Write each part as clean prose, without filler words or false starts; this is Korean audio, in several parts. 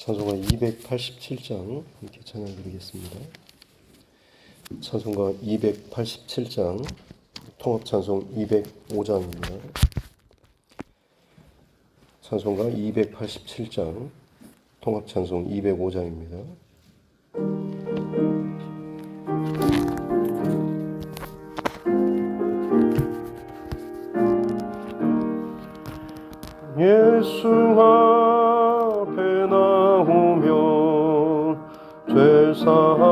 찬송가 287장 함께 찬양 드리겠습니다. 찬송가 287장 통합찬송 205장입니다. 찬송가 287장 통합찬송 205장입니다. 예수 앞에 나오면 죄사함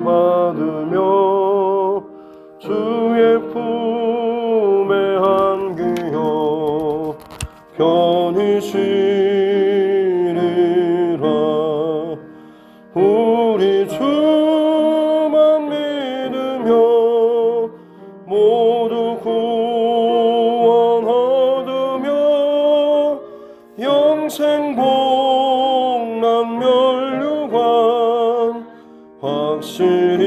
받으며 주의 품에 안기어 편히 쉬리라. 우리 주만 믿으며 모두 구원 얻으며 영생 복락 멸류관 확실히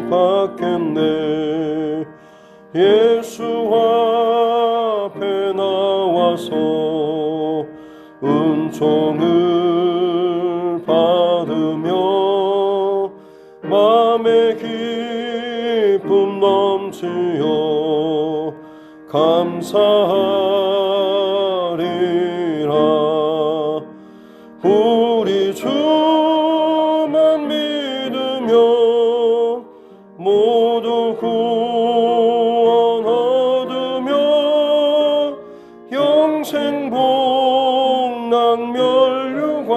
받겠네. 예수 앞에 나와서 은총을 받으며 맘의 기쁨 넘치어 감사하리라. 우리 주만 믿으며 모두 구원 얻으며 영생 복락 멸류관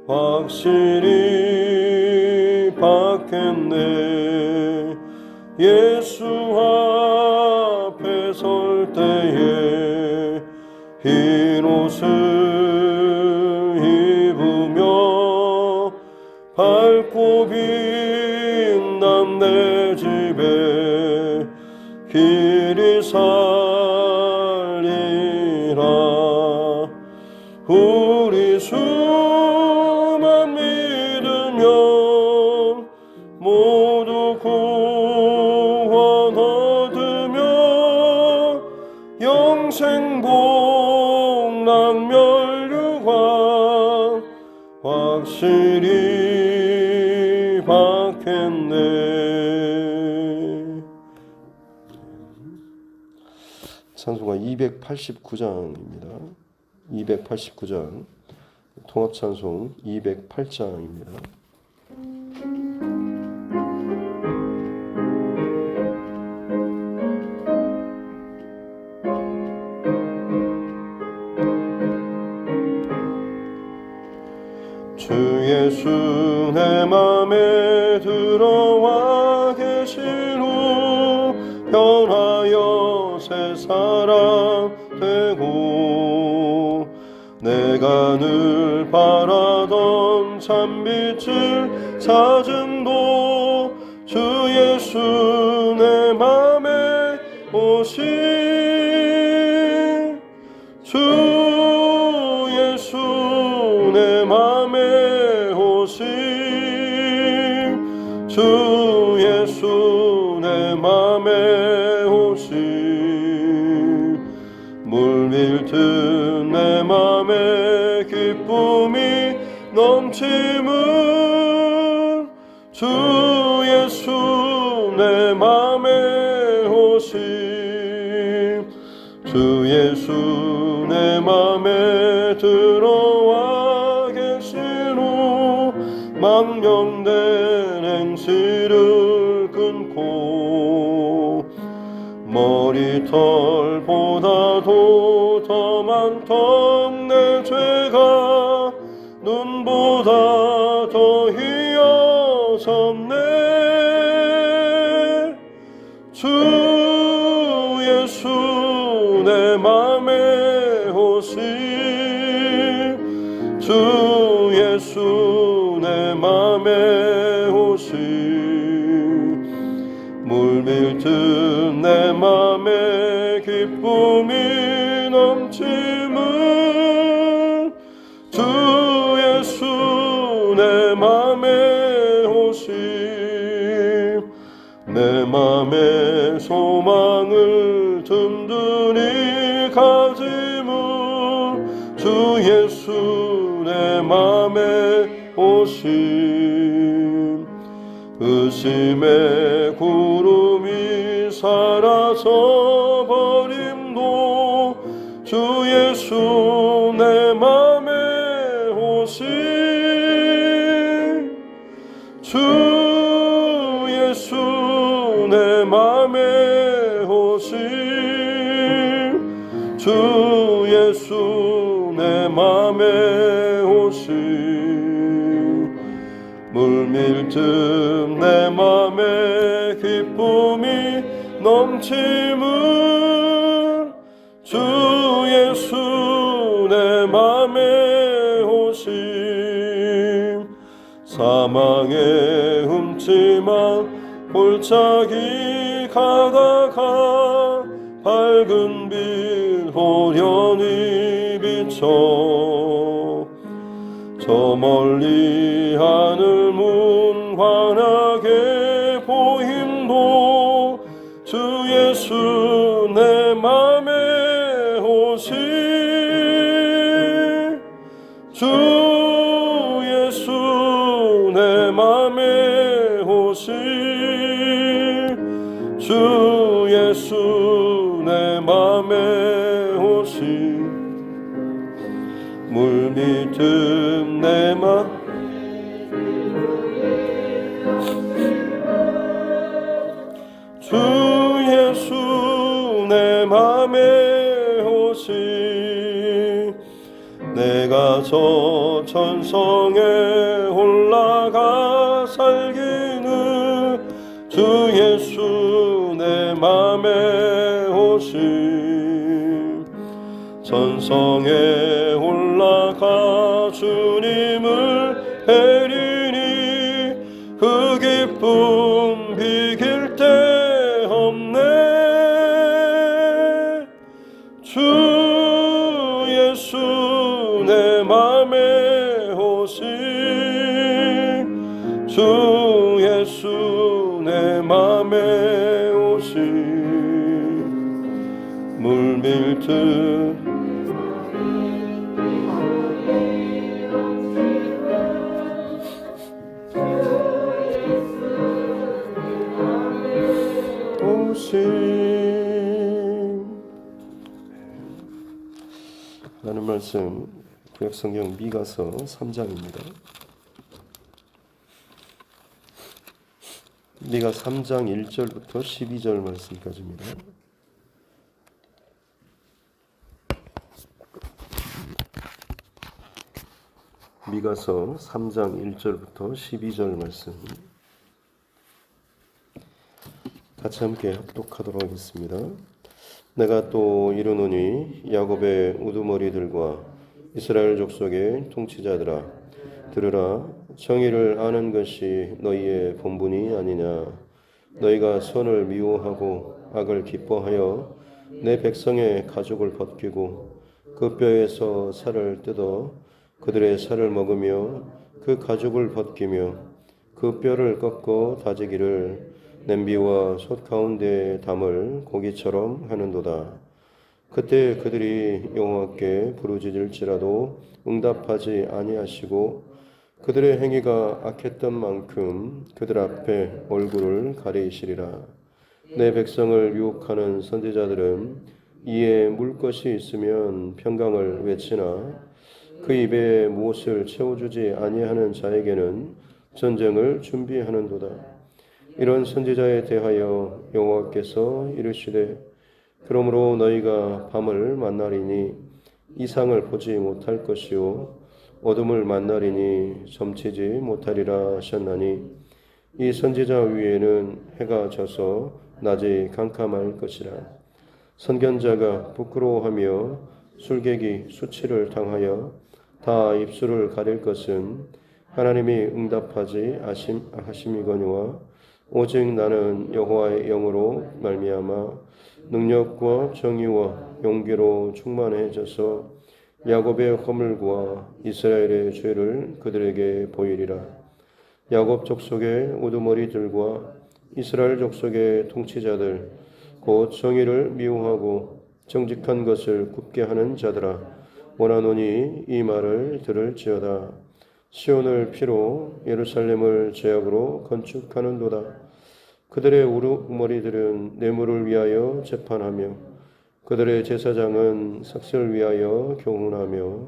확실히 받겠네. 예수 앞에 설 때에 흰 옷을 입으며 밝고 빛난 내 집에 길이 살리라. 우리 주만 믿으면 모두 구원 얻으며 영생 복락 멸류관 확실히 받겠네. 찬송가 289장입니다. 289장 통합찬송 208장입니다. 주 예수 내 맘에 들어와 계신 후 변하여 새 사람 되고 내가 늘 바라던 참빛을 찾음도 주 예수 내 맘에 오신 주 예수 내 맘에 오신 주 예수 내 맘에 오신 물밀듯 내 맘에 기쁨이 넘치는 주 예수 내 맘에 오신 주 예수 내 맘에 들어와 계신 후 망령된 행실을 끊고 머리털보다도 더 많던 내 죄가 눈보다 더 희어섭네. 주 예수 내 맘에 오신 주 예수 내 맘에 오신 물밀듯 내 맘에 기쁨이 넘치는 주 예수 내 맘에 오신 내 맘에 소망을 든든히 가지무 주 주 예수 내 맘에 오심. 의심의 구름이 사라져 버림도 주 예수 내 맘에 오심. 주 예수 내 맘에 오심. 주 예수 내 맘에 오심. 물밀듯 내 맘에 기쁨이 넘침을 주 예수 내 맘에 오심. 사망의 흠침한 골짜기 가다가 밝은 빛 호련히 비춰 저 멀리 하늘 문 환하게 보임도 주 예수 내 맘에 오심. 주 예수 내 맘에 오심. 주 예수 내 맘에 오심. 물밑은 내 맘 주 예수 내 맘에 오심. 내가 저 천성에 올라가 살기는 주 예수 내 맘에 오심. 천성에 올라가 주님을 뵈리니 그 기쁨 비길 데 없네. 주 예수 내 맘에 오심. 주 예수 내 맘에 오심. 물밀듯 하나님 말씀 구약성경 미가서 3장입니다. 미가 3장 1절부터 12절 말씀까지입니다. 미가서 3장 1절부터 12절 말씀 같이 함께 합독하도록 하겠습니다. 내가 또 이르노니 야곱의 우두머리들과 이스라엘 족속의 통치자들아 들으라. 정의를 아는 것이 너희의 본분이 아니냐. 너희가 선을 미워하고 악을 기뻐하여 내 백성의 가죽을 벗기고 그 뼈에서 살을 뜯어 그들의 살을 먹으며 그 가죽을 벗기며 그 뼈를 꺾어 다지기를 냄비와 솥 가운데 담을 고기처럼 하는도다. 그때 그들이 여호와께 부르짖을지라도 응답하지 아니하시고 그들의 행위가 악했던 만큼 그들 앞에 얼굴을 가리시리라. 내 백성을 유혹하는 선지자들은 이에 물 것이 있으면 평강을 외치나 그 입에 무엇을 채워주지 아니하는 자에게는 전쟁을 준비하는도다. 이런 선지자에 대하여 여호와께서 이르시되 그러므로 너희가 밤을 만나리니 이상을 보지 못할 것이요 어둠을 만나리니 점치지 못하리라 하셨나니 이 선지자 위에는 해가 져서 낮이 캄캄할 것이라. 선견자가 부끄러워하며 술객이 수치를 당하여 다 입술을 가릴 것은 하나님이 응답하지 하심이거니와 오직 나는 여호와의 영으로 말미암아 능력과 정의와 용기로 충만해져서 야곱의 허물과 이스라엘의 죄를 그들에게 보이리라. 야곱 족속의 우두머리들과 이스라엘 족속의 통치자들 곧 정의를 미워하고 정직한 것을 굽게 하는 자들아 원하노니 이 말을 들을지어다. 시온을 피로 예루살렘을 죄악으로 건축하는도다. 그들의 우두머리들은 뇌물을 위하여 재판하며 그들의 제사장은 삭슬을 위하여 교훈하며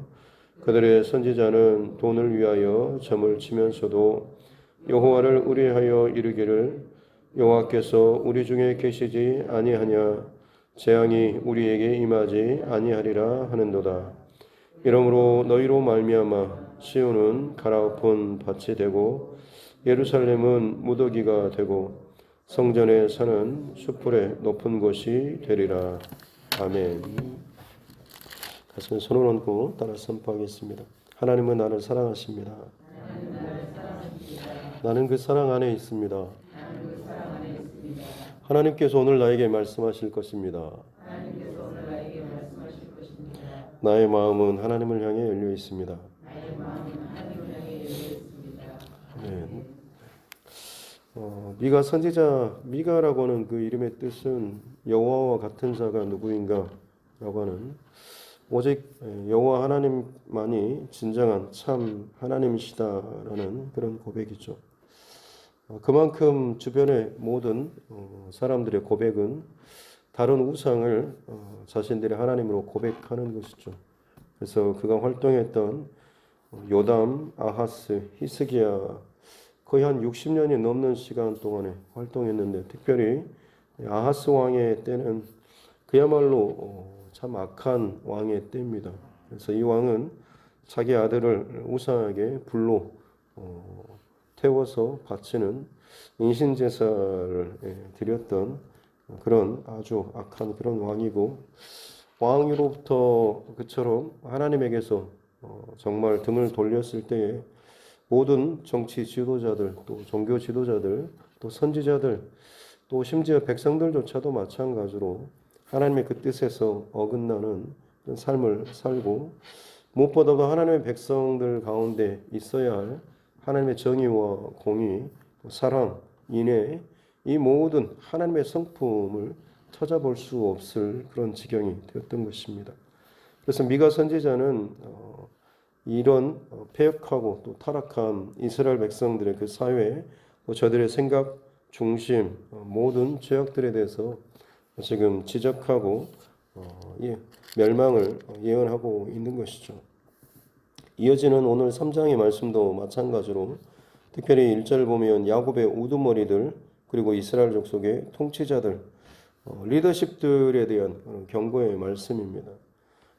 그들의 선지자는 돈을 위하여 점을 치면서도 여호와를 의뢰하여 이르기를 여호와께서 우리 중에 계시지 아니하냐 재앙이 우리에게 임하지 아니하리라 하는도다. 이러므로 너희로 말미암아 시온은 갈아엎은 밭이 되고 예루살렘은 무더기가 되고 성전의 산은 숯불의 높은 곳이 되리라. 아멘. 가슴에 손을 얹고 따라 선포하겠습니다. 하나님은 나를 사랑하십니다. 나는 그 사랑 안에 있습니다. 하나님께서 오늘 나에게 말씀하실 것입니다. 나의 마음은 하나님을 향해 열려 있습니다. 아멘. 미가 선지자 미가라고 하는 그 이름의 뜻은 여호와와 같은 자가 누구인가 라고 하는 오직 여호와 하나님만이 진정한 참 하나님이시다라는 그런 고백이죠. 그만큼 주변의 모든 사람들의 고백은 다른 우상을 자신들의 하나님으로 고백하는 것이죠. 그래서 그가 활동했던 요담, 아하스, 히스기야 거의 한 60년이 넘는 시간 동안에 활동했는데 특별히 아하스 왕의 때는 그야말로 참 악한 왕의 때입니다. 그래서 이 왕은 자기 아들을 우상에게 불로 태워서 바치는 인신제사를 드렸던 그런 아주 악한 그런 왕이고 왕으로부터 그처럼 하나님에게서 정말 등을 돌렸을 때에 모든 정치 지도자들 또 종교 지도자들 또 선지자들 또 심지어 백성들조차도 마찬가지로 하나님의 그 뜻에서 어긋나는 삶을 살고 무엇보다도 하나님의 백성들 가운데 있어야 할 하나님의 정의와 공의, 사랑, 인애 이 모든 하나님의 성품을 찾아볼 수 없을 그런 지경이 되었던 것입니다. 그래서 미가 선지자는 이런 패역하고 또 타락한 이스라엘 백성들의 그 사회, 저들의 생각 중심 모든 죄악들에 대해서 지금 지적하고 멸망을 예언하고 있는 것이죠. 이어지는 오늘 3장의 말씀도 마찬가지로 특별히 1절을 보면 야곱의 우두머리들 그리고 이스라엘 족속의 통치자들 리더십들에 대한 경고의 말씀입니다.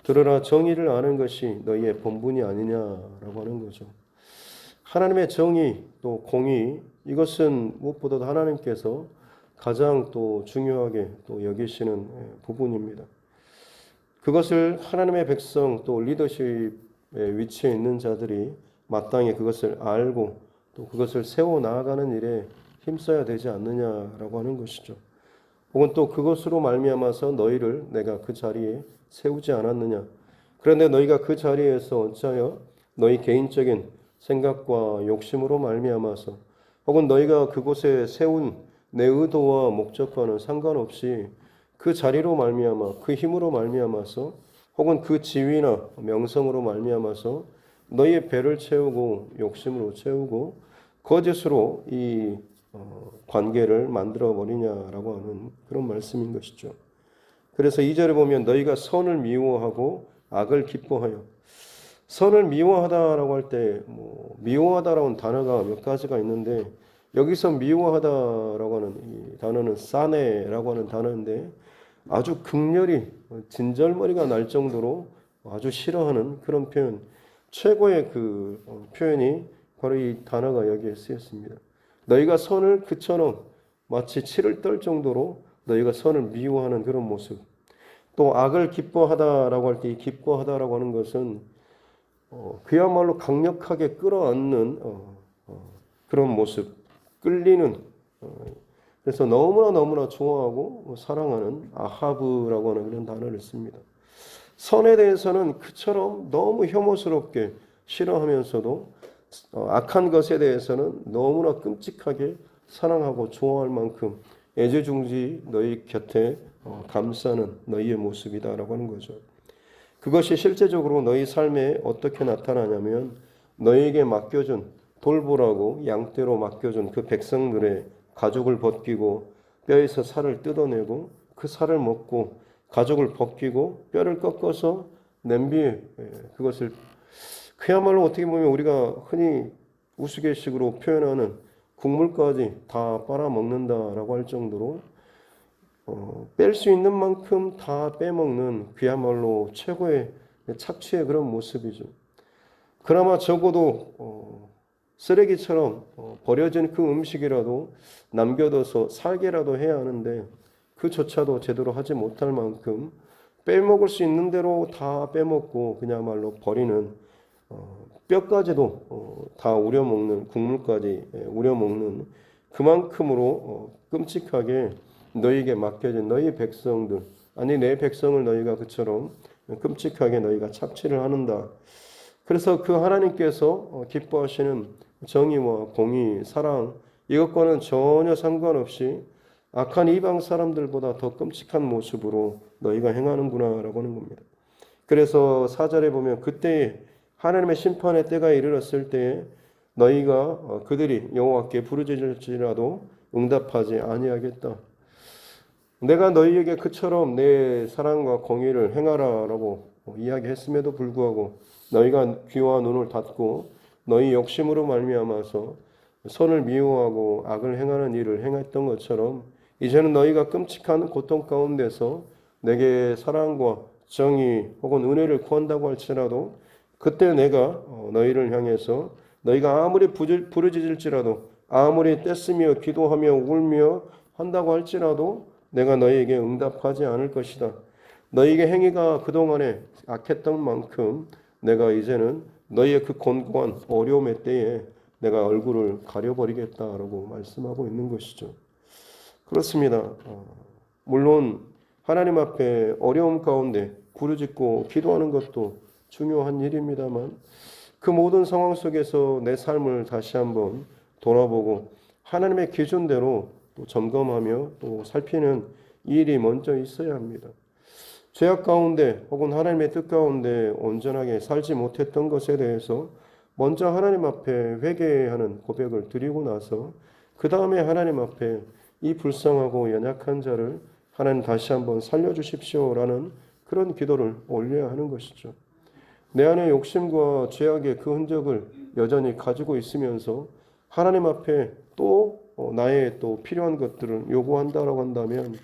들으라 정의를 아는 것이 너희의 본분이 아니냐라고 하는 거죠. 하나님의 정의 또 공의 이것은 무엇보다도 하나님께서 가장 또 중요하게 또 여기시는 부분입니다. 그것을 하나님의 백성 또 리더십의 위치에 있는 자들이 마땅히 그것을 알고 또 그것을 세워 나아가는 일에 힘써야 되지 않느냐라고 하는 것이죠. 혹은 또 그것으로 말미암아서 너희를 내가 그 자리에 세우지 않았느냐. 그런데 너희가 그 자리에서 어찌하여 너희 개인적인 생각과 욕심으로 말미암아서 혹은 너희가 그곳에 세운 내 의도와 목적과는 상관없이 그 자리로 말미암아 그 힘으로 말미암아서 혹은 그 지위나 명성으로 말미암아서 너희의 배를 채우고 욕심으로 채우고 거짓으로 이 관계를 만들어 버리냐라고 하는 그런 말씀인 것이죠. 그래서 2절에 보면 너희가 선을 미워하고 악을 기뻐하여 선을 미워하다라고 할 때 미워하다라는 단어가 몇 가지가 있는데 여기서 미워하다라고 하는 이 단어는 싸네라고 하는 단어인데 아주 극렬히 진절머리가 날 정도로 아주 싫어하는 그런 표현 최고의 그 표현이 바로 이 단어가 여기에 쓰였습니다. 너희가 선을 그처럼 마치 치를 떨 정도로 너희가 선을 미워하는 그런 모습 또 악을 기뻐하다라고 할 때 이 기뻐하다라고 하는 것은 그야말로 강력하게 끌어안는 그런 모습 끌리는 그래서 너무나 좋아하고 사랑하는 아하브라고 하는 그런 단어를 씁니다. 선에 대해서는 그처럼 너무 혐오스럽게 싫어하면서도 악한 것에 대해서는 너무나 끔찍하게 사랑하고 좋아할 만큼 애지중지 너희 곁에 감싸는 너희의 모습이다라고 하는 거죠. 그것이 실제적으로 너희 삶에 어떻게 나타나냐면 너희에게 맡겨준 돌보라고 양떼로 맡겨준 그 백성들의 가죽을 벗기고 뼈에서 살을 뜯어내고 그 살을 먹고 가죽을 벗기고 뼈를 꺾어서 냄비에 그것을 그야말로 어떻게 보면 우리가 흔히 우스갯식으로 표현하는 국물까지 다 빨아먹는다라고 할 정도로 뺄 수 있는 만큼 다 빼먹는 그야말로 최고의 착취의 그런 모습이죠. 그나마 적어도 쓰레기처럼 버려진 그 음식이라도 남겨둬서 살게라도 해야 하는데 그조차도 제대로 하지 못할 만큼 빼먹을 수 있는 대로 다 빼먹고 그야말로 버리는 뼈까지도 다 우려먹는 국물까지 우려먹는 그만큼으로 끔찍하게 너희에게 맡겨진 너희 백성들 아니 내 백성을 너희가 그처럼 끔찍하게 너희가 착취를 하는다. 그래서 그 하나님께서 기뻐하시는 정의와 공의, 사랑 이것과는 전혀 상관없이 악한 이방 사람들보다 더 끔찍한 모습으로 너희가 행하는구나라고 하는 겁니다. 그래서 4절에 보면 그때에 하나님의 심판의 때가 이르렀을 때에 너희가 그들이 여호와께 부르짖을지라도 응답하지 아니하겠다. 내가 너희에게 그처럼 내 사랑과 공의를 행하라라고 이야기했음에도 불구하고 너희가 귀와 눈을 닫고 너희 욕심으로 말미암아서 선을 미워하고 악을 행하는 일을 행했던 것처럼 이제는 너희가 끔찍한 고통 가운데서 내게 사랑과 정의 혹은 은혜를 구한다고 할지라도 그때 내가 너희를 향해서 너희가 아무리 부르짖을지라도 아무리 떼쓰며 기도하며 울며 한다고 할지라도 내가 너희에게 응답하지 않을 것이다. 너희에게 행위가 그동안에 악했던 만큼 내가 이제는 너희의 그 곤고한 어려움의 때에 내가 얼굴을 가려버리겠다라고 말씀하고 있는 것이죠. 그렇습니다. 물론 하나님 앞에 어려움 가운데 부르짖고 기도하는 것도 중요한 일입니다만 그 모든 상황 속에서 내 삶을 다시 한번 돌아보고 하나님의 기준대로 또 점검하며 또 살피는 일이 먼저 있어야 합니다. 죄악 가운데 혹은 하나님의 뜻 가운데 온전하게 살지 못했던 것에 대해서 먼저 하나님 앞에 회개하는 고백을 드리고 나서 그 다음에 하나님 앞에 이 불쌍하고 연약한 자를 하나님 다시 한번 살려주십시오라는 그런 기도를 올려야 하는 것이죠. 내 안에 욕심과 죄악의 그 흔적을 여전히 가지고 있으면서 하나님 앞에 또 나의 또 필요한 것들을 요구한다라고 한다면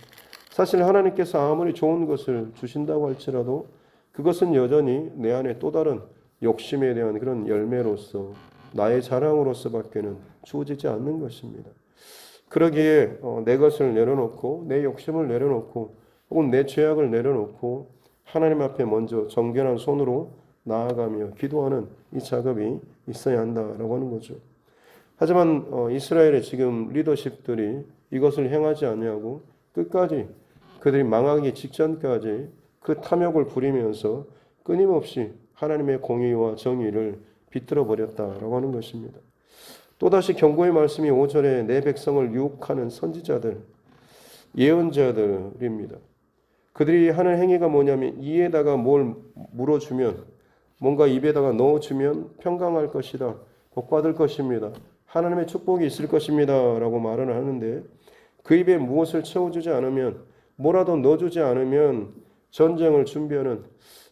사실 하나님께서 아무리 좋은 것을 주신다고 할지라도 그것은 여전히 내 안에 또 다른 욕심에 대한 그런 열매로서 나의 자랑으로서밖에는 주어지지 않는 것입니다. 그러기에 내 것을 내려놓고 내 욕심을 내려놓고 혹은 내 죄악을 내려놓고 하나님 앞에 먼저 정결한 손으로 나아가며 기도하는 이 작업이 있어야 한다라고 하는 거죠. 하지만 이스라엘의 지금 리더십들이 이것을 행하지 아니하고 끝까지 그들이 망하기 직전까지 그 탐욕을 부리면서 끊임없이 하나님의 공의와 정의를 비틀어 버렸다라고 하는 것입니다. 또다시 경고의 말씀이 5절에 내 백성을 유혹하는 선지자들, 예언자들입니다. 그들이 하는 행위가 뭐냐면 이에다가 뭘 물어주면 뭔가 입에다가 넣어주면 평강할 것이다. 복받을 것입니다. 하나님의 축복이 있을 것입니다. 라고 말을 하는데 그 입에 무엇을 채워주지 않으면 뭐라도 넣어주지 않으면 전쟁을 준비하는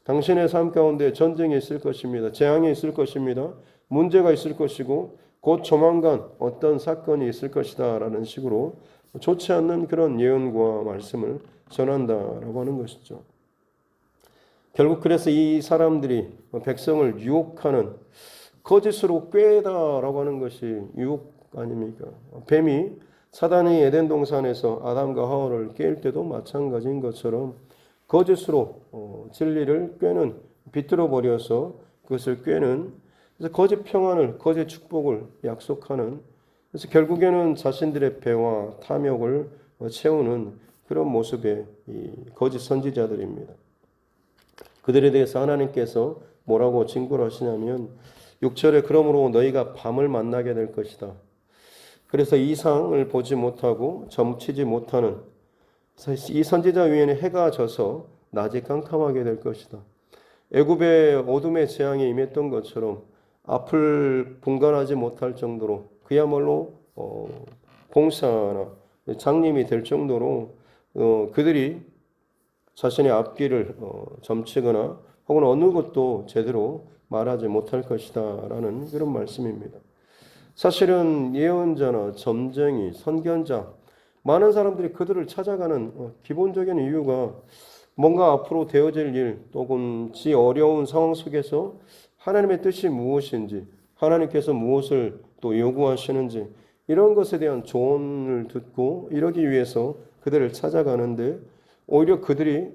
당신의 삶 가운데 전쟁이 있을 것입니다. 재앙이 있을 것입니다. 문제가 있을 것이고 곧 조만간 어떤 사건이 있을 것이다 라는 식으로 좋지 않는 그런 예언과 말씀을 전한다라고 하는 것이죠. 결국 그래서 이 사람들이 백성을 유혹하는 거짓으로 꾀다라고 하는 것이 유혹 아닙니까? 뱀이 사단이 에덴 동산에서 아담과 하와를 깰 때도 마찬가지인 것처럼 거짓으로 진리를 꾀는 비틀어 버려서 그것을 꾀는 그래서 거짓 평안을 거짓 축복을 약속하는 그래서 결국에는 자신들의 배와 탐욕을 채우는 그런 모습의 이 거짓 선지자들입니다. 그들에 대해서 하나님께서 뭐라고 징벌 하시냐면 6절에 그러므로 너희가 밤을 만나게 될 것이다. 그래서 이상을 보지 못하고 점치지 못하는 이 선지자 위에는 해가 져서 낮이 깜깜하게 될 것이다. 애굽의 어둠의 재앙에 임했던 것처럼 앞을 분간하지 못할 정도로 그야말로 봉사나 장님이 될 정도로 그들이 자신의 앞길을 점치거나 혹은 어느 것도 제대로 말하지 못할 것이다라는 그런 말씀입니다. 사실은 예언자나 점쟁이, 선견자 많은 사람들이 그들을 찾아가는 기본적인 이유가 뭔가 앞으로 되어질 일 또는 지 어려운 상황 속에서 하나님의 뜻이 무엇인지 하나님께서 무엇을 또 요구하시는지 이런 것에 대한 조언을 듣고 이러기 위해서 그들을 찾아가는데 오히려 그들이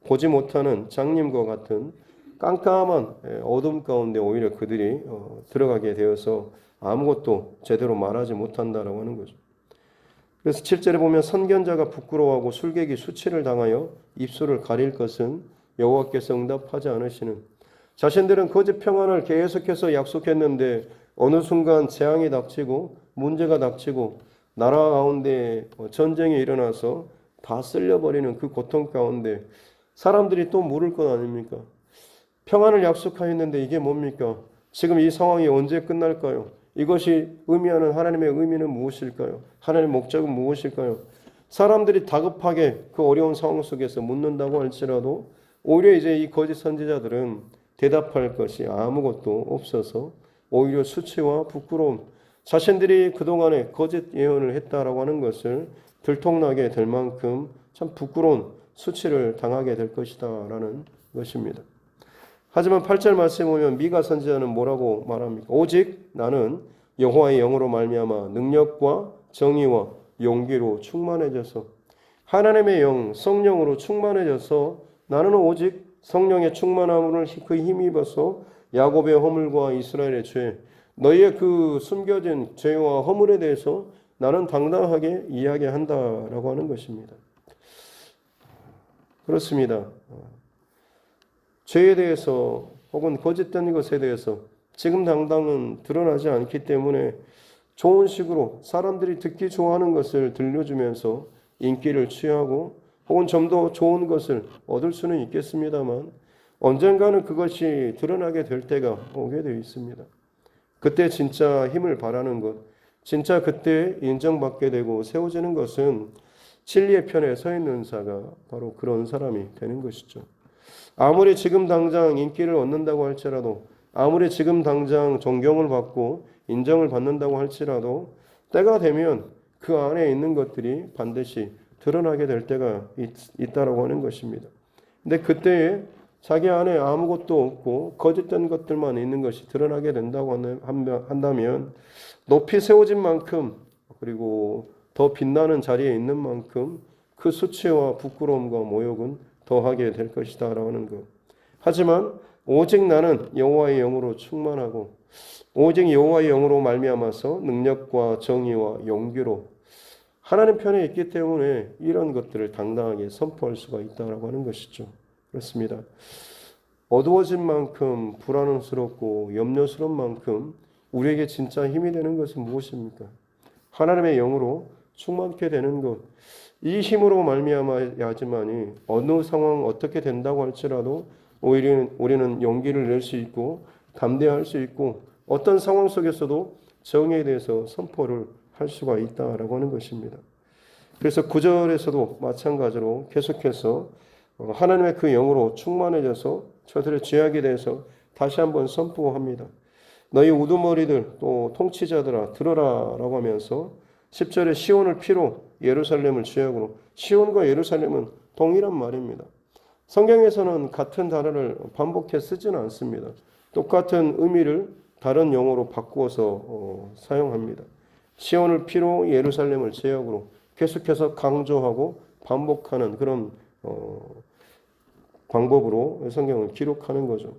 보지 못하는 장님과 같은 깜깜한 어둠 가운데 오히려 그들이 들어가게 되어서 아무것도 제대로 말하지 못한다라고 하는 거죠. 그래서 7절에 보면 선견자가 부끄러워하고 술객이 수치를 당하여 입술을 가릴 것은 여호와께서 응답하지 않으시는, 자신들은 거짓 평안을 계속해서 약속했는데 어느 순간 재앙이 닥치고 문제가 닥치고 나라 가운데 전쟁이 일어나서 다 쓸려버리는 그 고통 가운데 사람들이 또 물을 것 아닙니까? 평안을 약속하였는데 이게 뭡니까? 지금 이 상황이 언제 끝날까요? 이것이 의미하는 하나님의 의미는 무엇일까요? 하나님의 목적은 무엇일까요? 사람들이 다급하게 그 어려운 상황 속에서 묻는다고 할지라도 오히려 이제 이 거짓 선지자들은 대답할 것이 아무것도 없어서 오히려 수치와 부끄러움, 자신들이 그동안에 거짓 예언을 했다라고 하는 것을 들통나게 될 만큼 참 부끄러운 수치를 당하게 될 것이다라는 것입니다. 하지만 8절 말씀에 보면 미가 선지자는 뭐라고 말합니까? 오직 나는 여호와의 영으로 말미암아 능력과 정의와 용기로 충만해져서, 하나님의 영, 성령으로 충만해져서 나는 오직 성령의 충만함을 그 힘입어서 야곱의 허물과 이스라엘의 죄, 너희의 그 숨겨진 죄와 허물에 대해서 나는 당당하게 이야기한다라고 하는 것입니다. 그렇습니다. 죄에 대해서 혹은 거짓된 것에 대해서 지금 당장은 드러나지 않기 때문에 좋은 식으로 사람들이 듣기 좋아하는 것을 들려주면서 인기를 취하고 혹은 좀 더 좋은 것을 얻을 수는 있겠습니다만 언젠가는 그것이 드러나게 될 때가 오게 되어 있습니다. 그때 진짜 힘을 발하는 것, 진짜 그때 인정받게 되고 세워지는 것은 진리의 편에 서 있는 자가 바로 그런 사람이 되는 것이죠. 아무리 지금 당장 인기를 얻는다고 할지라도, 아무리 지금 당장 존경을 받고 인정을 받는다고 할지라도 때가 되면 그 안에 있는 것들이 반드시 드러나게 될 때가 있다라고 하는 것입니다. 근데 그때에 자기 안에 아무것도 없고 거짓된 것들만 있는 것이 드러나게 된다고 한다면 높이 세워진 만큼 그리고 더 빛나는 자리에 있는 만큼 그 수치와 부끄러움과 모욕은 더하게 될 것이다 라는 것. 하지만 오직 나는 여호와의 영으로 충만하고 오직 여호와의 영으로 말미암아서 능력과 정의와 용기로 하나님 편에 있기 때문에 이런 것들을 당당하게 선포할 수가 있다라고 하는 것이죠. 그렇습니다. 어두워진 만큼 불안스럽고 염려스러운 만큼 우리에게 진짜 힘이 되는 것은 무엇입니까? 하나님의 영으로 충만케 되는 것. 이 힘으로 말미암아야지만이 어느 상황 어떻게 된다고 할지라도 오히려 우리는 용기를 낼 수 있고 담대할 수 있고 어떤 상황 속에서도 정의에 대해서 선포를 할 수가 있다라고 하는 것입니다. 그래서 9절에서도 마찬가지로 계속해서 하나님의 그 영으로 충만해져서 저들의 죄악에 대해서 다시 한번 선포합니다. 너희 우두머리들 또 통치자들아 들어라 라고 하면서 10절에 시온을 피로 예루살렘을 죄악으로, 시온과 예루살렘은 동일한 말입니다. 성경에서는 같은 단어를 반복해 쓰지는 않습니다. 똑같은 의미를 다른 용어로 바꾸어서 사용합니다. 시온을 피로 예루살렘을 죄악으로 계속해서 강조하고 반복하는 그런 방법으로 성경을 기록하는 거죠.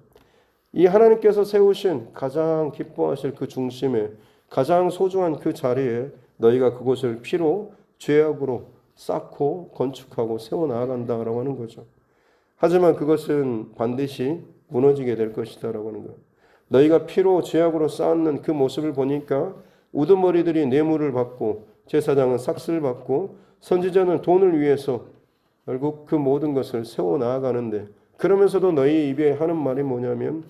이 하나님께서 세우신 가장 기뻐하실 그 중심에 가장 소중한 그 자리에 너희가 그곳을 피로 죄악으로 쌓고 건축하고 세워나간다라고 하는 거죠. 하지만 그것은 반드시 무너지게 될 것이다라고 하는 거예요. 너희가 피로 죄악으로 쌓는 그 모습을 보니까 우두머리들이 뇌물을 받고 제사장은 삭슬 받고 선지자는 돈을 위해서 결국 그 모든 것을 세워나가는데 그러면서도 너희 입에 하는 말이 뭐냐면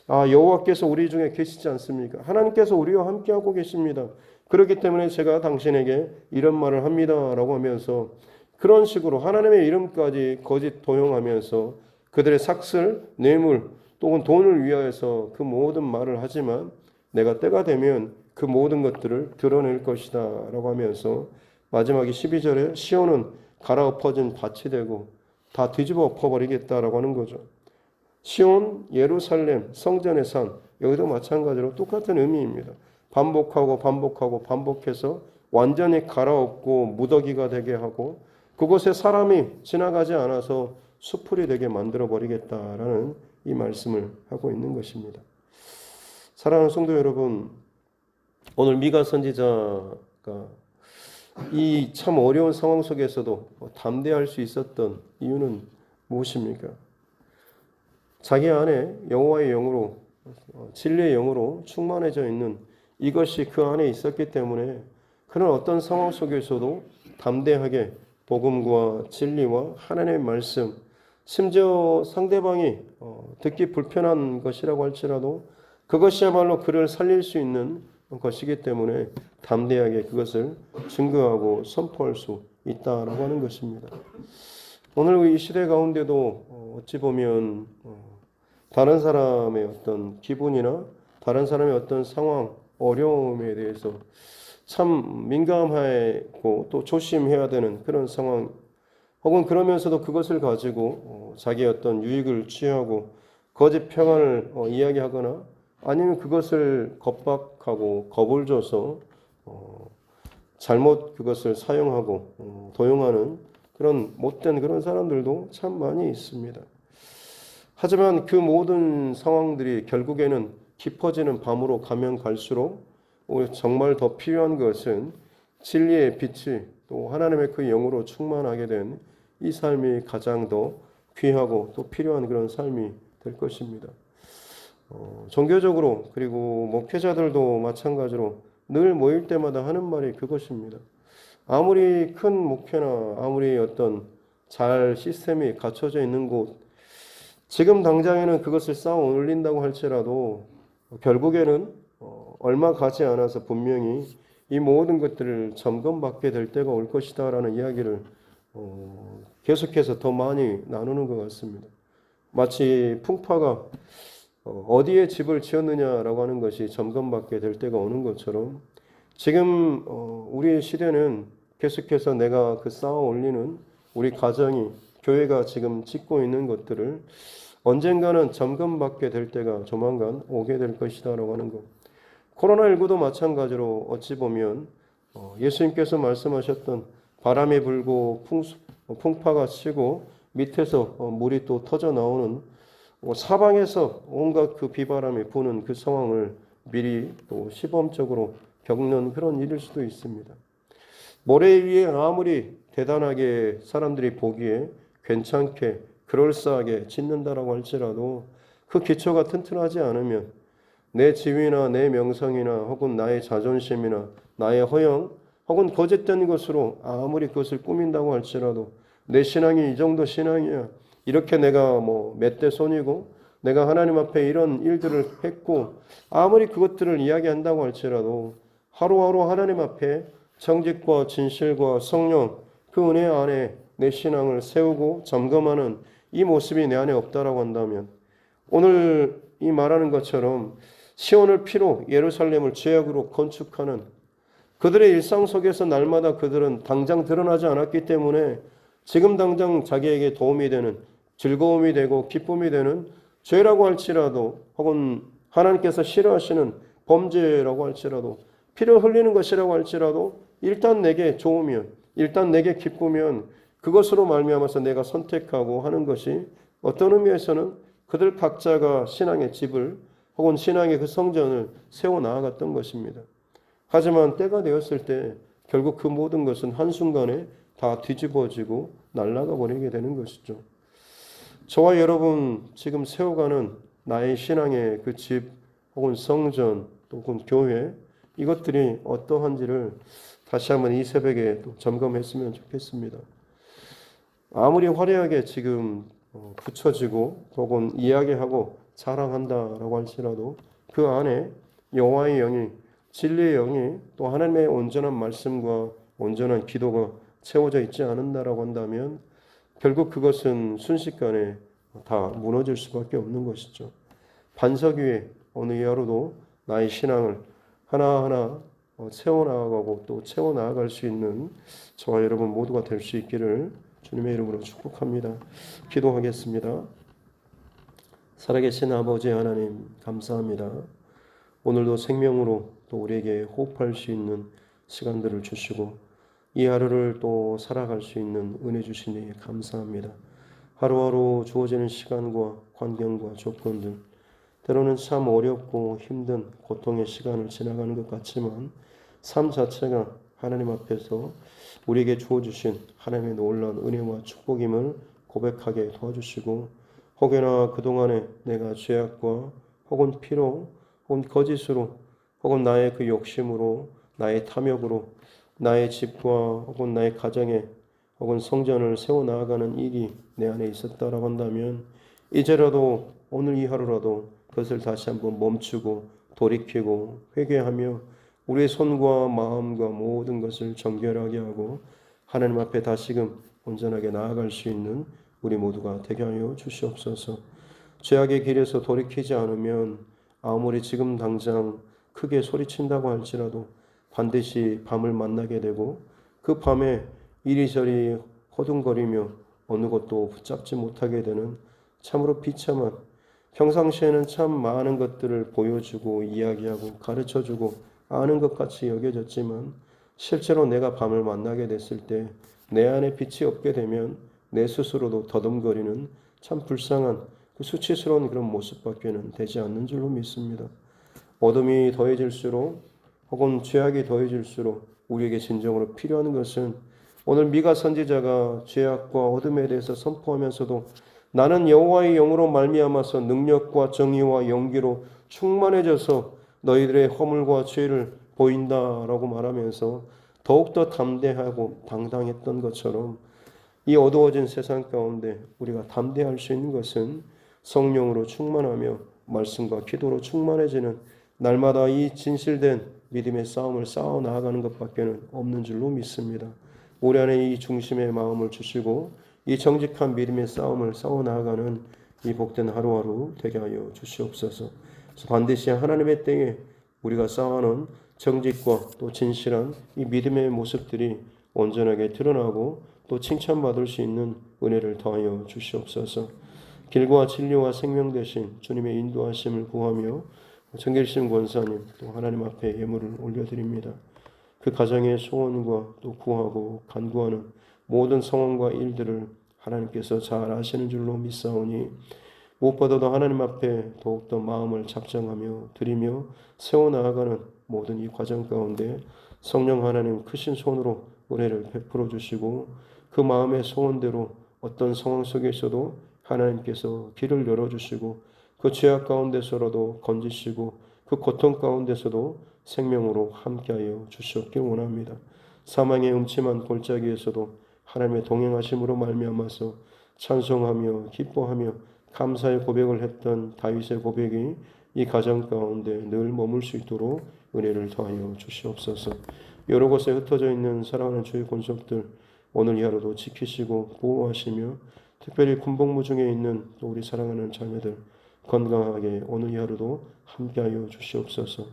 여호와께서 우리 중에 계시지 않습니까? 하나님께서 우리와 함께하고 계십니다. 그렇기 때문에 제가 당신에게 이런 말을 합니다라고 하면서 그런 식으로 하나님의 이름까지 거짓 도용하면서 그들의 삭슬, 뇌물 또는 돈을 위하여서 그 모든 말을 하지만 내가 때가 되면 그 모든 것들을 드러낼 것이다 라고 하면서 마지막에 12절에 시온은 갈아엎어진 밭이 되고 다 뒤집어 엎어버리겠다라고 하는 거죠. 시온, 예루살렘, 성전의 산, 여기도 마찬가지로 똑같은 의미입니다. 반복하고 반복하고 반복해서 완전히 갈아엎고 무더기가 되게 하고 그곳에 사람이 지나가지 않아서 수풀이 되게 만들어 버리겠다라는 이 말씀을 하고 있는 것입니다. 사랑하는 성도 여러분, 오늘 미가 선지자가 이 참 어려운 상황 속에서도 담대할 수 있었던 이유는 무엇입니까? 자기 안에 여호와의 영으로 진리의 영으로 충만해져 있는 이것이 그 안에 있었기 때문에 그는 어떤 상황 속에서도 담대하게 복음과 진리와 하나님의 말씀, 심지어 상대방이 듣기 불편한 것이라고 할지라도 그것이야말로 그를 살릴 수 있는 것이기 때문에 담대하게 그것을 증거하고 선포할 수 있다라고 하는 것입니다. 오늘 이 시대 가운데도 어찌 보면 다른 사람의 어떤 기분이나 다른 사람의 어떤 상황, 어려움에 대해서 참 민감하고 또 조심해야 되는 그런 상황, 혹은 그러면서도 그것을 가지고 자기의 어떤 유익을 취하고 거짓 평안을 이야기하거나 아니면 그것을 겁박하고 겁을 줘서 잘못 그것을 사용하고 도용하는 그런 못된 그런 사람들도 참 많이 있습니다. 하지만 그 모든 상황들이 결국에는 깊어지는 밤으로 가면 갈수록 정말 더 필요한 것은 진리의 빛이 또 하나님의 그 영으로 충만하게 된 이 삶이 가장 더 귀하고 또 필요한 그런 삶이 될 것입니다. 종교적으로 그리고 목회자들도 마찬가지로 늘 모일 때마다 하는 말이 그것입니다. 아무리 큰 목회나 아무리 어떤 잘 시스템이 갖춰져 있는 곳, 지금 당장에는 그것을 쌓아 올린다고 할지라도 결국에는 얼마 가지 않아서 분명히 이 모든 것들을 점검받게 될 때가 올 것이다라는 이야기를 계속해서 더 많이 나누는 것 같습니다. 마치 풍파가 어디에 집을 지었느냐라고 하는 것이 점검받게 될 때가 오는 것처럼 지금 우리의 시대는 계속해서 내가 그 쌓아 올리는 우리 가정이 교회가 지금 짓고 있는 것들을 언젠가는 점검받게 될 때가 조만간 오게 될 것이다라고 하는 것. 코로나19도 마찬가지로 어찌 보면 예수님께서 말씀하셨던 바람이 불고 풍파가 치고 밑에서 물이 또 터져 나오는 사방에서 온갖 그 비바람이 부는 그 상황을 미리 또 시범적으로 겪는 그런 일일 수도 있습니다. 모래 위에 아무리 대단하게 사람들이 보기에 괜찮게 그럴싸하게 짓는다라고 할지라도 그 기초가 튼튼하지 않으면 내 지위나 내 명성이나 혹은 나의 자존심이나 나의 허영 혹은 거짓된 것으로 아무리 그것을 꾸민다고 할지라도 내 신앙이 이 정도 신앙이야. 이렇게 내가 몇 대 손이고 내가 하나님 앞에 이런 일들을 했고 아무리 그것들을 이야기한다고 할지라도 하루하루 하나님 앞에 정직과 진실과 성령 그 은혜 안에 내 신앙을 세우고 점검하는 이 모습이 내 안에 없다라고 한다면 오늘 이 말하는 것처럼 시온을 피로 예루살렘을 죄악으로 건축하는 그들의 일상 속에서 날마다 그들은 당장 드러나지 않았기 때문에 지금 당장 자기에게 도움이 되는 즐거움이 되고 기쁨이 되는 죄라고 할지라도 혹은 하나님께서 싫어하시는 범죄라고 할지라도 피를 흘리는 것이라고 할지라도 일단 내게 좋으면 일단 내게 기쁘면 그것으로 말미암아서 내가 선택하고 하는 것이 어떤 의미에서는 그들 각자가 신앙의 집을 혹은 신앙의 그 성전을 세워 나아갔던 것입니다. 하지만 때가 되었을 때 결국 그 모든 것은 한순간에 다 뒤집어지고 날아가 버리게 되는 것이죠. 저와 여러분 지금 세워가는 나의 신앙의 그 집 혹은 성전 혹은 교회 이것들이 어떠한지를 다시 한번 이 새벽에 또 점검했으면 좋겠습니다. 아무리 화려하게 지금 붙여지고 혹은 이야기하고 자랑한다라고 할지라도 그 안에 여호와의 영이, 진리의 영이, 또 하나님의 온전한 말씀과 온전한 기도가 채워져 있지 않는다라고 한다면 결국 그것은 순식간에 다 무너질 수밖에 없는 것이죠. 반석 위에 어느 하루도 나의 신앙을 하나하나 채워나가고 또 채워나갈 수 있는 저와 여러분 모두가 될 수 있기를 주님의 이름으로 축복합니다. 기도하겠습니다. 살아계신 아버지 하나님 감사합니다. 오늘도 생명으로 또 우리에게 호흡할 수 있는 시간들을 주시고 이 하루를 또 살아갈 수 있는 은혜 주시니 감사합니다. 하루하루 주어지는 시간과 환경과 조건들 때로는 참 어렵고 힘든 고통의 시간을 지나가는 것 같지만 삶 자체가 하나님 앞에서 우리에게 주어주신 하나님의 놀라운 은혜와 축복임을 고백하게 도와주시고 혹여나 그동안에 내가 죄악과 혹은 피로 혹은 거짓으로 혹은 나의 그 욕심으로 나의 탐욕으로 나의 집과 혹은 나의 가정에 혹은 성전을 세워나가는 일이 내 안에 있었다라고 한다면 이제라도 오늘 이 하루라도 그것을 다시 한번 멈추고 돌이키고 회개하며 우리의 손과 마음과 모든 것을 정결하게 하고 하나님 앞에 다시금 온전하게 나아갈 수 있는 우리 모두가 되게 하여 주시옵소서. 죄악의 길에서 돌이키지 않으면 아무리 지금 당장 크게 소리친다고 할지라도 반드시 밤을 만나게 되고 그 밤에 이리저리 허둥거리며 어느 것도 붙잡지 못하게 되는 참으로 비참한, 평상시에는 참 많은 것들을 보여주고 이야기하고 가르쳐주고 아는 것 같이 여겨졌지만 실제로 내가 밤을 만나게 됐을 때 내 안에 빛이 없게 되면 내 스스로도 더듬거리는 참 불쌍한 그 수치스러운 그런 모습밖에는 되지 않는 줄로 믿습니다. 어둠이 더해질수록 혹은 죄악이 더해질수록 우리에게 진정으로 필요한 것은 오늘 미가 선지자가 죄악과 어둠에 대해서 선포하면서도 나는 여호와의 영으로 말미암아서 능력과 정의와 용기로 충만해져서 너희들의 허물과 죄를 보인다라고 말하면서 더욱더 담대하고 당당했던 것처럼 이 어두워진 세상 가운데 우리가 담대할 수 있는 것은 성령으로 충만하며 말씀과 기도로 충만해지는 날마다 이 진실된 믿음의 싸움을 싸워 나아가는 것밖에는 없는 줄로 믿습니다. 우리 안에 이 중심의 마음을 주시고 이 정직한 믿음의 싸움을 싸워 나아가는 이 복된 하루하루 되게 하여 주시옵소서. 그래서 반드시 하나님의 때에 우리가 쌓아놓은 정직과 또 진실한 이 믿음의 모습들이 온전하게 드러나고 또 칭찬받을 수 있는 은혜를 더하여 주시옵소서. 길과 진리와 생명 되신 주님의 인도하심을 구하며 정결심 권사님 또 하나님 앞에 예물을 올려드립니다. 그 가정의 소원과 또 구하고 간구하는 모든 상황과 일들을 하나님께서 잘 아시는 줄로 믿사오니 무엇보다도 하나님 앞에 더욱더 마음을 작정하며 드리며 세워나가는 모든 이 과정 가운데 성령 하나님 크신 손으로 은혜를 베풀어 주시고 그 마음의 소원대로 어떤 상황 속에 있어도 하나님께서 길을 열어주시고 그 죄악 가운데서라도 건지시고 그 고통 가운데서도 생명으로 함께하여 주시옵길 원합니다. 사망의 음침한 골짜기에서도 하나님의 동행하심으로 말미암아서 찬송하며 기뻐하며 감사의 고백을 했던 다윗의 고백이 이 가정 가운데 늘 머물 수 있도록 은혜를 더하여 주시옵소서. 여러 곳에 흩어져 있는 사랑하는 주의 권속들 오늘 이 하루도 지키시고 보호하시며 특별히 군복무 중에 있는 또 우리 사랑하는 자녀들 건강하게 오늘 이 하루도 함께하여 주시옵소서.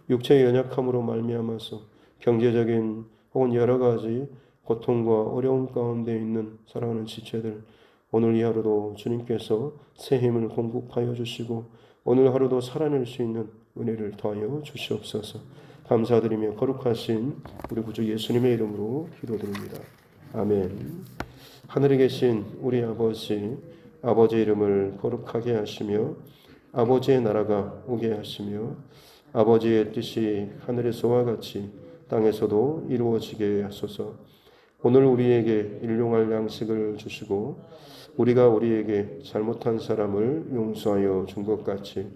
육체의 연약함으로 말미암아서 경제적인 혹은 여러 가지 고통과 어려움 가운데 있는 사랑하는 지체들 오늘 이 하루도 주님께서 새 힘을 공급하여 주시고 오늘 하루도 살아낼 수 있는 은혜를 더하여 주시옵소서. 감사드리며 거룩하신 우리 구주 예수님의 이름으로 기도드립니다. 아멘. 하늘에 계신 우리 아버지, 아버지의 이름을 거룩하게 하시며 아버지의 나라가 오게 하시며 아버지의 뜻이 하늘에서와 같이 땅에서도 이루어지게 하소서. 오늘 우리에게 일용할 양식을 주시고 우리가 우리에게 잘못한 사람을 용서하여 준 것 같이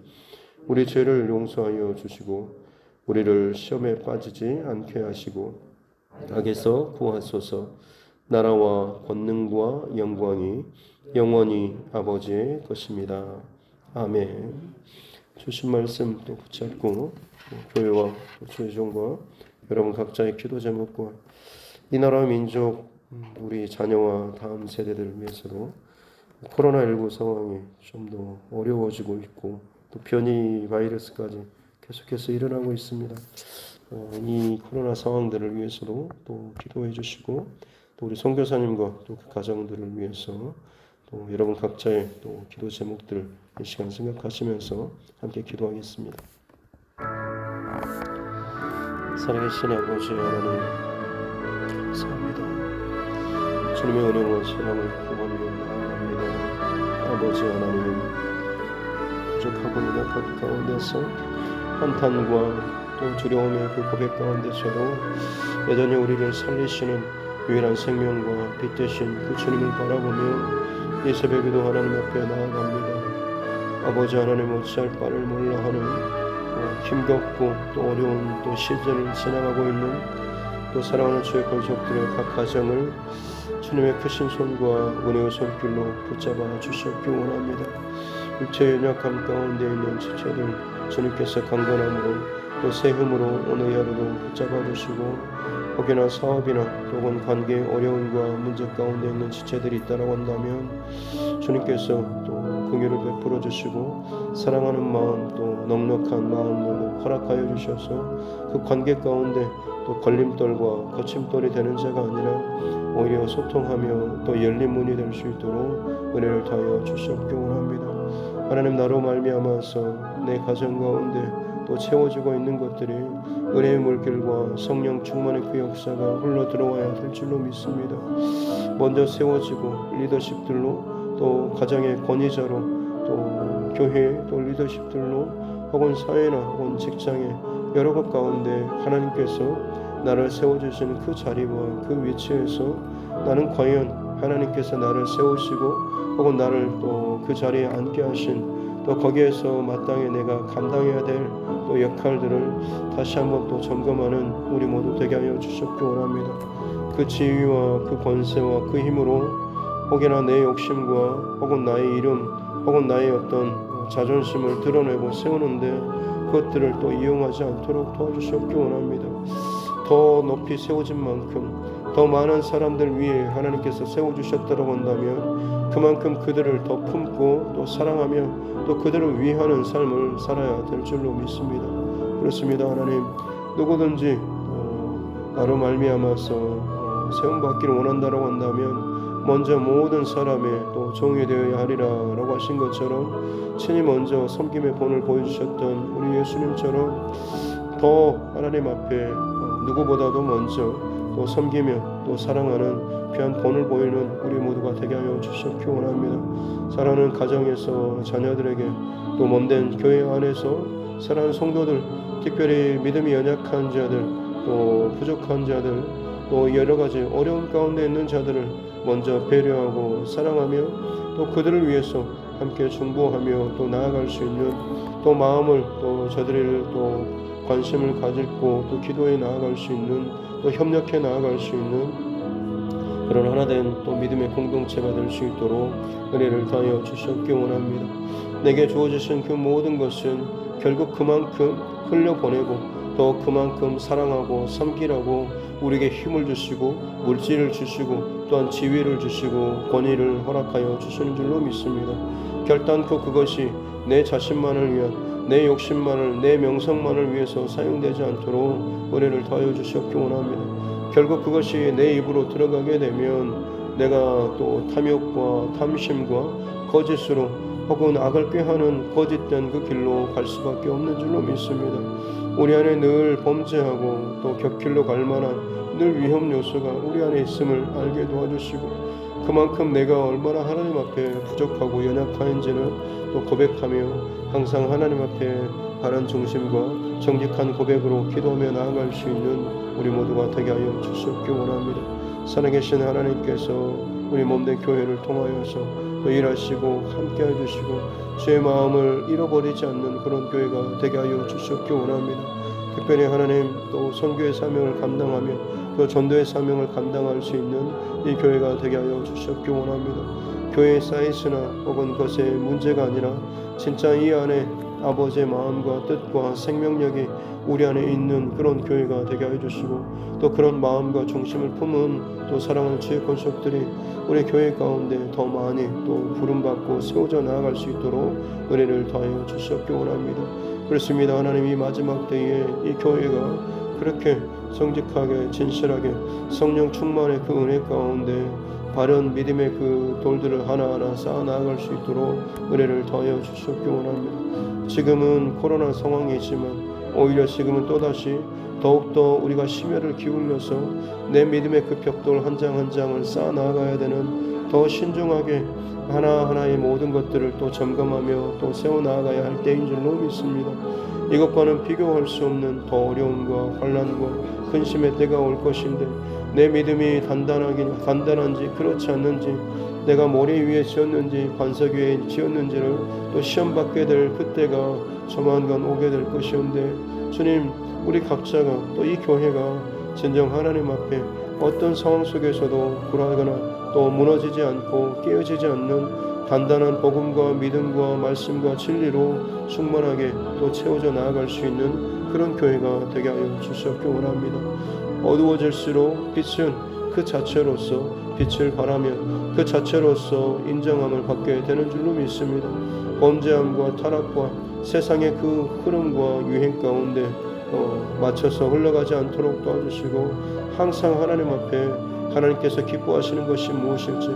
우리 죄를 용서하여 주시고 우리를 시험에 빠지지 않게 하시고 악에서 구하소서. 나라와 권능과 영광이 영원히 아버지의 것입니다. 아멘. 주신 말씀 또 붙잡고 교회와 주의 종과 여러분 각자의 기도 제목과 이 나라 민족 우리 자녀와 다음 세대들을 위해서도 코로나19 상황이 좀 더 어려워지고 있고 또 변이 바이러스까지 계속해서 일어나고 있습니다. 이 코로나 상황들을 위해서도 또 기도해 주시고 또 우리 선교사님과 또 그 가정들을 위해서 또 여러분 각자의 또 기도 제목들을 이 시간 생각하시면서 함께 기도하겠습니다. 살아계신 아버지 하나님 감사합니다. 주님의 은혜와 사랑을 구하며 나아갑니다. 아버지 하나님 부족하고 연약한 가운데서 한탄과 또 두려움의 그 고백 가운데서도 여전히 우리를 살리시는 유일한 생명과 빛 되신 그 주님을 바라보며 이 새벽에도 하나님 앞에 나아갑니다. 아버지 하나님 어찌할 바를 몰라 하는 힘겹고 또 어려운 또 시즌을 지나가고 있는 또 사랑하는 주의 권속들의 각 가정을 주님의 크신 손과 은혜의 손길로 붙잡아 주셨기 원합니다. 육체의 연약함 가운데 있는 지체들 주님께서 강건함으로 또 새 힘으로 오늘 하루도 붙잡아 주시고 혹여나 사업이나 또는 관계의 어려움과 문제 가운데 있는 지체들이 있다고 한다면 주님께서 또 긍휼을 베풀어 주시고 사랑하는 마음 또 넉넉한 마음으로 허락하여 주셔서 그 관계 가운데 또 걸림돌과 거침돌이 되는 자가 아니라 오히려 소통하며 또 열린 문이 될 수 있도록 은혜를 다하여 주시옵기 원합니다. 하나님 나로 말미암아서 내 가정 가운데 또 채워지고 있는 것들이 은혜의 물길과 성령 충만의 그 역사가 흘러 들어와야 될 줄로 믿습니다. 먼저 세워지고 리더십들로 또 가정의 권위자로 또 교회 또 리더십들로 혹은 사회나 혹은 직장의 여러 것 가운데 하나님께서 나를 세워주시는 그 자리와 그 위치에서 나는 과연 하나님께서 나를 세우시고 혹은 나를 또 그 자리에 앉게 하신 또 거기에서 마땅히 내가 감당해야 될 또 역할들을 다시 한번 또 점검하는 우리 모두 되게 하여 주셨기 원합니다. 그 지위와 그 권세와 그 힘으로 혹여나 내 욕심과 혹은 나의 이름 혹은 나의 어떤 자존심을 드러내고 세우는데 그것들을 또 이용하지 않도록 도와주셨기 원합니다. 더 높이 세워진 만큼 더 많은 사람들 위에 하나님께서 세워주셨다고 한다면 그만큼 그들을 더 품고 또 사랑하며 또 그들을 위하는 삶을 살아야 될 줄로 믿습니다. 그렇습니다. 하나님 누구든지 나로 말미암아서 세움받기를 원한다고 한다면 먼저 모든 사람의 또 종이 되어야 하리라 라고 하신 것처럼 친히 먼저 섬김의 본을 보여주셨던 우리 예수님처럼 더 하나님 앞에 누구보다도 먼저 또 섬기며 또 사랑하는 귀한 본을 보이는 우리 모두가 되게 하여 주시옵기 원합니다. 사랑하는 가정에서 자녀들에게 또 몸된 교회 안에서 사랑하는 성도들 특별히 믿음이 연약한 자들 또 부족한 자들 또 여러 가지 어려운 가운데 있는 자들을 먼저 배려하고 사랑하며 또 그들을 위해서 함께 중보하며 또 나아갈 수 있는 또 마음을 또 저들을 또 관심을 가지고 또 기도에 나아갈 수 있는 또 협력해 나아갈 수 있는 그런 하나된 또 믿음의 공동체가 될 수 있도록 은혜를 다하여 주셨기 원합니다. 내게 주어주신 그 모든 것은 결국 그만큼 흘려보내고 또 그만큼 사랑하고 섬기라고 우리에게 힘을 주시고 물질을 주시고 또한 지위를 주시고 권위를 허락하여 주시는 줄로 믿습니다. 결단코 그것이 내 자신만을 위한 내 욕심만을 내 명성만을 위해서 사용되지 않도록 은혜를 더하여 주시옵기 원합니다. 결국 그것이 내 입으로 들어가게 되면 내가 또 탐욕과 탐심과 거짓으로 혹은 악을 꾀하는 거짓된 그 길로 갈 수밖에 없는 줄로 믿습니다. 우리 안에 늘 범죄하고 또 곁길로 갈 만한 늘 위험 요소가 우리 안에 있음을 알게 도와주시고 그만큼 내가 얼마나 하나님 앞에 부족하고 연약한지는 또 고백하며 항상 하나님 앞에 바른 중심과 정직한 고백으로 기도하며 나아갈 수 있는 우리 모두가 되게 하여 주시옵기 원합니다. 살아계신 하나님께서 우리 몸된 교회를 통하여서 또 일하시고 함께 해주시고 주의 마음을 잃어버리지 않는 그런 교회가 되게 하여 주시옵기 원합니다. 특별히 하나님 또 선교의 사명을 감당하며 또 전도의 사명을 감당할 수 있는 이 교회가 되게 하여 주시옵기 원합니다. 교회 사이즈나 혹은 것의 문제가 아니라 진짜 이 안에 아버지의 마음과 뜻과 생명력이 우리 안에 있는 그런 교회가 되게 하여 주시고, 또 그런 마음과 중심을 품은 또 사랑하는 주의 권속들이 우리 교회 가운데 더 많이 또 부름받고 세워져 나아갈 수 있도록 은혜를 더하여 주시옵기 원합니다. 그렇습니다. 하나님, 이 마지막 때에 이 교회가 그렇게 정직하게 진실하게 성령 충만의 그 은혜 가운데 바른 믿음의 그 돌들을 하나하나 쌓아 나아갈 수 있도록 은혜를 더하여 주시옵기 원합니다. 지금은 코로나 상황이지만 오히려 지금은 또다시 더욱더 우리가 심혈을 기울여서 내 믿음의 그 벽돌 한 장 한 장을 쌓아 나아가야 되는, 더 신중하게 하나하나의 모든 것들을 또 점검하며 또 세워 나아가야 할 때인 줄로 믿습니다. 이것과는 비교할 수 없는 더 어려움과 환난과 근심의 때가 올 것인데, 내 믿음이 단단한지 그렇지 않는지, 내가 모래 위에 지었는지 반석 위에 지었는지를 또 시험받게 될 그때가 조만간 오게 될 것이온데, 주님, 우리 각자가 또 이 교회가 진정 하나님 앞에 어떤 상황 속에서도 굴하거나 또 무너지지 않고 깨어지지 않는 단단한 복음과 믿음과 말씀과 진리로 충만하게 또 채워져 나아갈 수 있는 그런 교회가 되게 하여 주시옵기 원합니다. 어두워질수록 빛은 그 자체로서 빛을 발하며 그 자체로서 인정함을 받게 되는 줄로 믿습니다. 범죄함과 타락과 세상의 그 흐름과 유행 가운데 맞춰서 흘러가지 않도록 도와주시고, 항상 하나님 앞에 하나님께서 기뻐하시는 것이 무엇일지,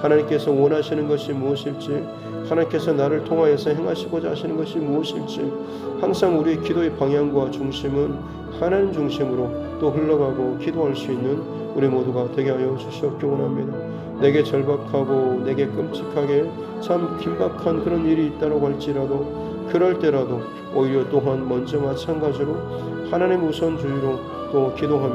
하나님께서 원하시는 것이 무엇일지, 하나님께서 나를 통하여서 행하시고자 하시는 것이 무엇일지, 항상 우리의 기도의 방향과 중심은 하나님 중심으로 또 흘러가고 기도할 수 있는 우리 모두가 되게 하여 주시옵기 원합니다. 내게 절박하고 내게 끔찍하게 참 긴박한 그런 일이 있다고 할지라도, 그럴 때라도 오히려 또한 먼저 마찬가지로 하나님 우선주의로 또 기도하며